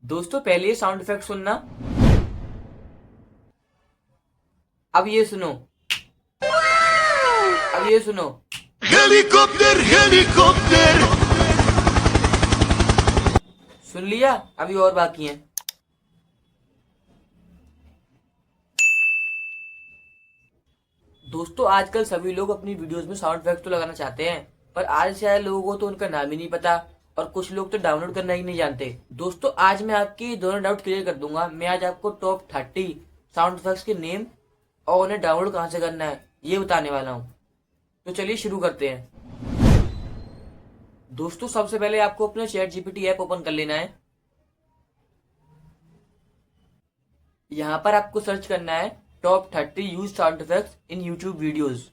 दोस्तों पहले ये साउंड इफेक्ट सुनना। अब ये सुनो। अब ये सुनो। Helicopter helicopter. सुन लिया? अभी और बाकी हैं। दोस्तों आजकल सभी लोग अपनी वीडियोस में साउंड इफेक्ट तो लगाना चाहते हैं, पर आज शायद लोगों को तो उनका नाम ही नहीं पता और कुछ लोग तो डाउनलोड करना ही नहीं जानते। दोस्तों आज मैं आपके दोनों डाउट क्लियर कर दूंगा। मैं आज आपको टॉप 30 साउंड इफेक्ट्स के नेम और उन्हें डाउनलोड कहाँ से करना है ये बताने वाला हूँ। तो चलिए शुरू करते हैं। दोस्तों सबसे पहले आपको अपना चैट जीपीटी ऐप ओपन कर लेना है। यहाँ पर आपको सर्च करना है टॉप 30 यूज साउंड इफेक्ट्स इन यूट्यूब वीडियोज।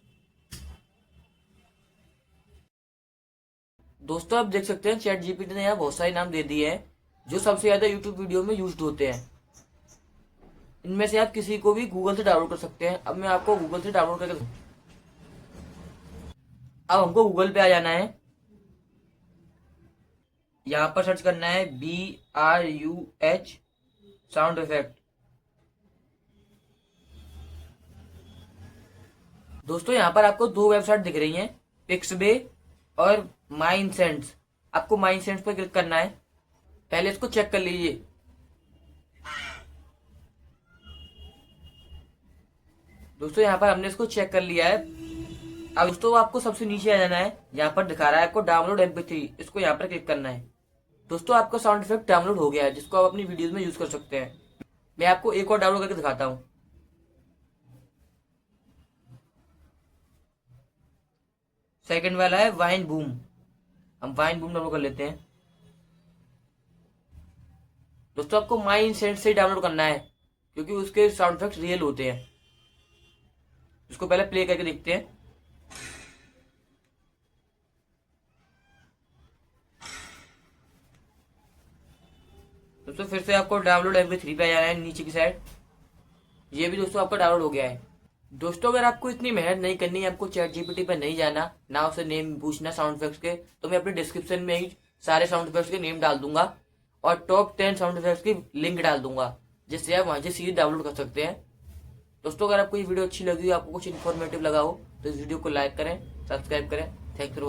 दोस्तों आप देख सकते हैं चैट जीपीटी ने यहाँ बहुत सारे नाम दे दिए हैं जो सबसे ज्यादा यूट्यूब वीडियो में यूज होते हैं। इनमें से आप किसी को भी गूगल से डाउनलोड कर सकते हैं। अब मैं आपको गूगल से डाउनलोड करके, अब हमको गूगल पे आ जाना है। यहाँ पर सर्च करना है BRUH साउंड इफेक्ट। दोस्तों यहाँ पर आपको दो वेबसाइट दिख रही हैं, पिक्सबे और माइंडसेंस। आपको माइंडसेंस पर क्लिक करना है। पहले इसको चेक कर लीजिए। दोस्तों यहाँ पर हमने इसको चेक कर लिया है। अब दोस्तों आपको सबसे नीचे आ जाना है। यहाँ पर दिखा रहा है आपको डाउनलोड MP3, इसको यहाँ पर क्लिक करना है। दोस्तों आपका साउंड इफेक्ट डाउनलोड हो गया है जिसको आप अपनी वीडियोस में यूज कर सकते हैं। मैं आपको एक और डाउनलोड करके दिखाता हूँ। सेकंड वाला है वाइन बूम। हम वाइन बूम डाउनलोड कर लेते हैं। दोस्तों आपको माई सेंट से डाउनलोड करना है क्योंकि उसके साउंड इफेक्ट रियल होते हैं। इसको पहले प्ले करके देखते हैं। दोस्तों फिर से आपको डाउनलोड MP3 पे आ जाना है नीचे की साइड। ये भी दोस्तों आपका डाउनलोड हो गया है। दोस्तों अगर आपको इतनी मेहनत नहीं करनी है, आपको चैट जीपीटी पर नहीं जाना, ना उसे नेम पूछना साउंड इफेक्ट्स के, तो मैं अपने डिस्क्रिप्शन में ही सारे साउंड इफेक्ट्स के नेम डाल दूंगा और टॉप 10 साउंड इफेक्ट्स की लिंक डाल दूंगा जिससे आप वहां से सीधे डाउनलोड कर सकते हैं। दोस्तों अगर आपको ये वीडियो अच्छी लगी हो, आपको कुछ इन्फॉर्मेटिव लगा हो, तो इस वीडियो को लाइक करें, सब्सक्राइब करें। Thank you.